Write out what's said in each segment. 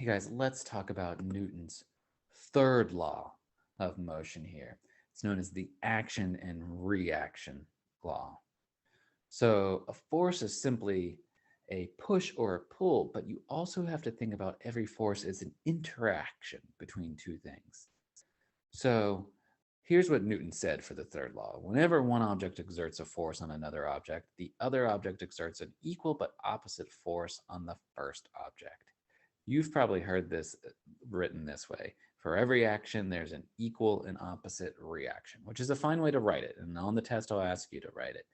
Hey guys, let's talk about Newton's third law of motion here. It's known as the action and reaction law. So a force is simply a push or a pull, but you also have to think about every force as an interaction between two things. So here's what Newton said for the third law. Whenever one object exerts a force on another object, the other object exerts an equal but opposite force on the first object. You've probably heard this written this way. For every action, there's an equal and opposite reaction, which is a fine way to write it. And on the test, I'll ask you to write it.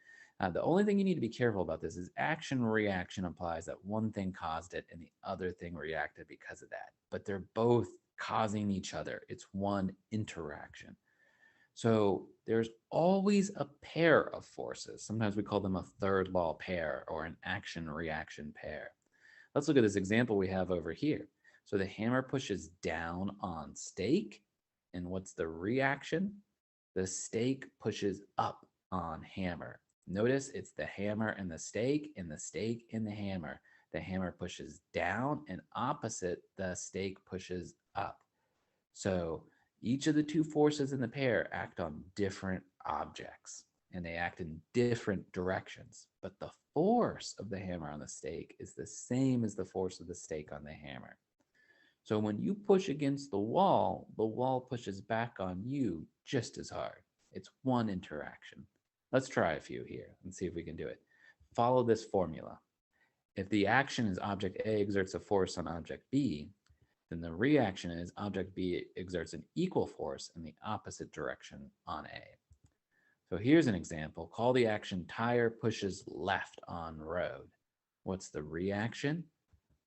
The only thing you need to be careful about this is action reaction implies that one thing caused it and the other thing reacted because of that. But they're both causing each other. It's one interaction. So there's always a pair of forces. Sometimes we call them a third law pair or an action reaction pair. Let's look at this example we have over here. So the hammer pushes down on stake. And what's the reaction? The stake pushes up on hammer. Notice it's the hammer and the stake and the stake and the hammer. The hammer pushes down and opposite, the stake pushes up. So each of the two forces in the pair act on different objects and they act in different directions. But the force of the hammer on the stake is the same as the force of the stake on the hammer. So when you push against the wall pushes back on you just as hard. It's one interaction. Let's try a few here and see if we can do it. Follow this formula. If the action is object A exerts a force on object B, then the reaction is object B exerts an equal force in the opposite direction on A. So here's an example. Call the action tire pushes left on road. What's the reaction?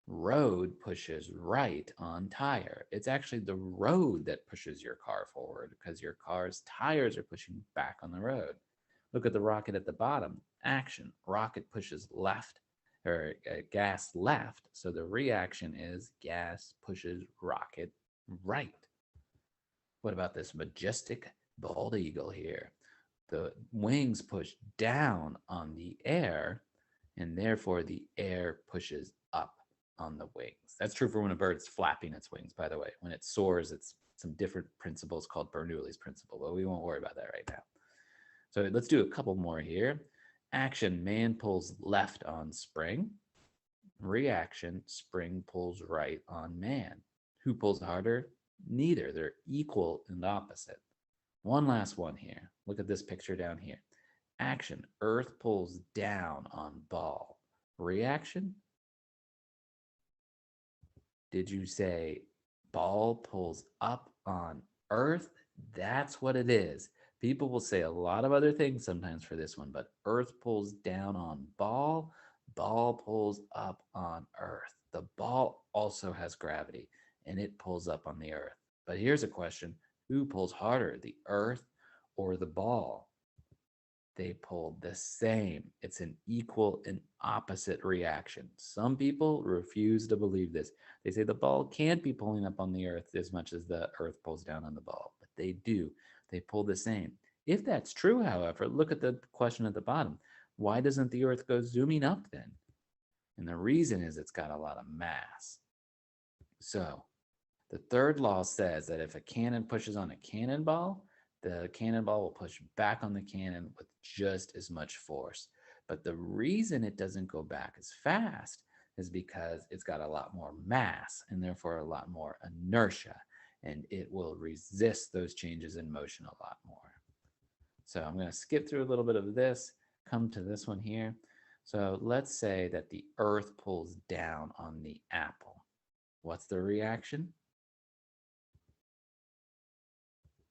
Road pushes right on tire. It's actually the road that pushes your car forward because your car's tires are pushing back on the road. Look at the rocket at the bottom. Action. Rocket pushes left or gas left. So the reaction is gas pushes rocket right. What about this majestic bald eagle here? The wings push down on the air, and therefore the air pushes up on the wings. That's true for when a bird's flapping its wings, by the way. When it soars, it's some different principles called Bernoulli's principle, but we won't worry about that right now. So let's do a couple more here. Action, man pulls left on spring. Reaction, spring pulls right on man. Who pulls harder? Neither. They're equal and opposite. One last one here. Look at this picture down here. Action, earth pulls down on ball. Reaction, did you say ball pulls up on earth? That's what it is. People will say a lot of other things sometimes for this one, but earth pulls down on ball, ball pulls up on earth. The ball also has gravity and it pulls up on the earth. But here's a question. Who pulls harder, the earth or the ball? They pull the same. It's an equal and opposite reaction. Some people refuse to believe this. They say the ball can't be pulling up on the earth as much as the earth pulls down on the ball, but they do. They pull the same. If that's true, however, look at the question at the bottom. Why doesn't the earth go zooming up then? And the reason is it's got a lot of mass. So the third law says that if a cannon pushes on a cannonball, the cannonball will push back on the cannon with just as much force. But the reason it doesn't go back as fast is because it's got a lot more mass and therefore a lot more inertia, and it will resist those changes in motion a lot more. So I'm going to skip through a little bit of this, come to this one here. So let's say that the earth pulls down on the apple. What's the reaction?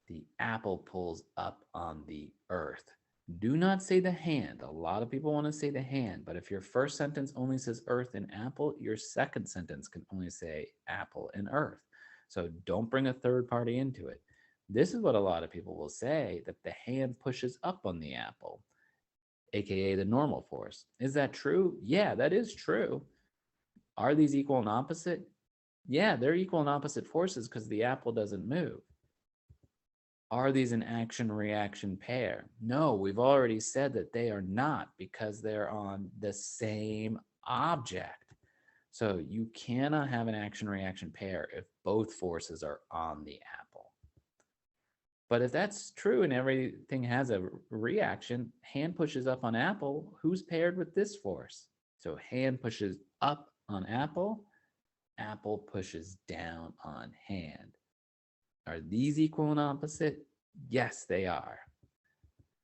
The apple pulls up on the earth. Do not say the hand. A lot of people want to say the hand, but if your first sentence only says earth and apple, your second sentence can only say apple and earth. So don't bring a third party into it. This is what a lot of people will say, that the hand pushes up on the apple, aka the normal force. Is that true? Yeah, that is true. Are these equal and opposite? Yeah, they're equal and opposite forces because the apple doesn't move. Are these an action-reaction pair? No, we've already said that they are not because they're on the same object. So you cannot have an action-reaction pair if both forces are on the apple. But if that's true and everything has a reaction, hand pushes up on apple, who's paired with this force? So hand pushes up on apple, apple pushes down on hand. Are these equal and opposite? Yes, they are.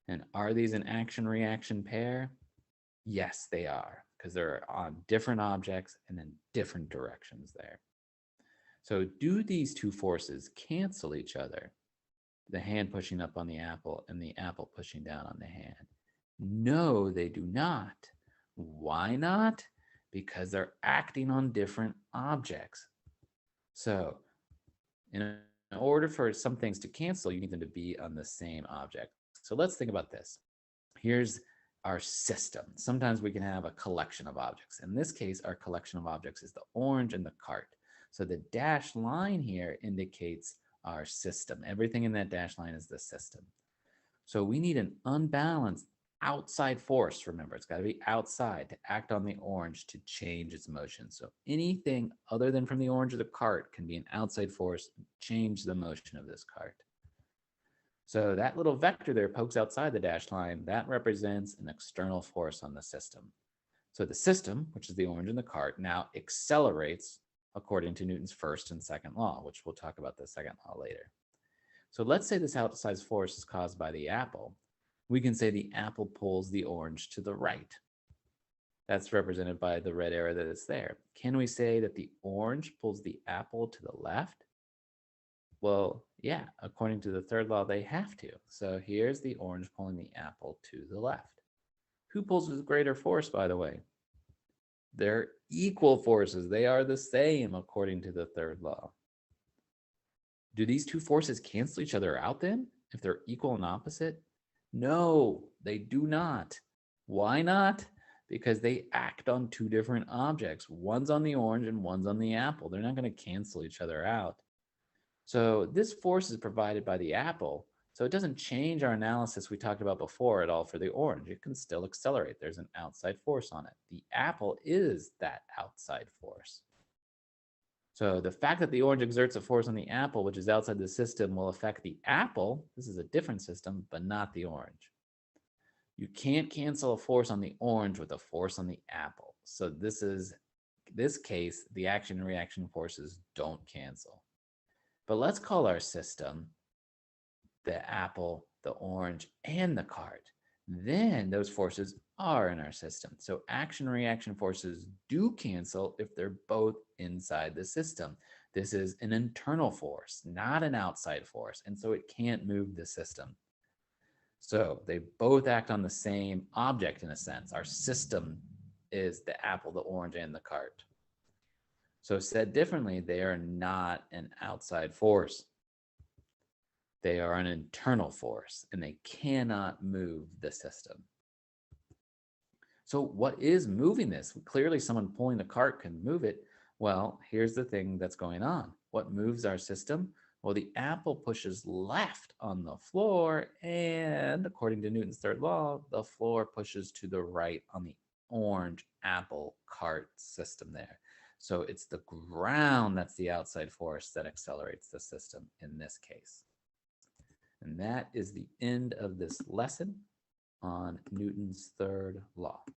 And are these an action-reaction pair? Yes, they are, because they're on different objects and in different directions there. So do these two forces cancel each other? The hand pushing up on the apple and the apple pushing down on the hand? No, they do not. Why not? Because they're acting on different objects. So in order for some things to cancel, you need them to be on the same object. So let's think about this. Here's our system. Sometimes we can have a collection of objects. In this case, our collection of objects is the orange and the cart. So the dashed line here indicates our system. Everything in that dashed line is the system. So we need an unbalanced outside force. Remember, it's got to be outside to act on the orange to change its motion. So anything other than from the orange or the cart can be an outside force, change the motion of this cart. So that little vector there pokes outside the dashed line. That represents an external force on the system. So the system, which is the orange and the cart, now accelerates according to Newton's first and second law, which we'll talk about the second law later. So let's say this outside force is caused by the apple. We can say the apple pulls the orange to the right. That's represented by the red arrow that is there. Can we say that the orange pulls the apple to the left? Well, yeah, according to the third law, they have to. So here's the orange pulling the apple to the left. Who pulls with greater force, by the way? They're equal forces. They are the same according to the third law. Do these two forces cancel each other out then, if they're equal and opposite? No, they do not. Why not? Because they act on two different objects. One's on the orange and one's on the apple. They're not going to cancel each other out. So this force is provided by the apple. So it doesn't change our analysis we talked about before at all for the orange. It can still accelerate. There's an outside force on it. The apple is that outside force. So the fact that the orange exerts a force on the apple, which is outside the system, will affect the apple. This is a different system, but not the orange. You can't cancel a force on the orange with a force on the apple. So this case, the action and reaction forces don't cancel. But let's call our system the apple, the orange, and the cart. Then those forces are in our system. So action and reaction forces do cancel if they're both inside the system. This is an internal force, not an outside force. And so it can't move the system. So they both act on the same object in a sense. Our system is the apple, the orange, and the cart. So said differently, they are not an outside force. They are an internal force, and they cannot move the system. So what is moving this? Clearly, someone pulling the cart can move it. Well, here's the thing that's going on. What moves our system? Well, the apple pushes left on the floor, and according to Newton's third law, the floor pushes to the right on the orange apple cart system there. So it's the ground that's the outside force that accelerates the system in this case. And that is the end of this lesson on Newton's third law.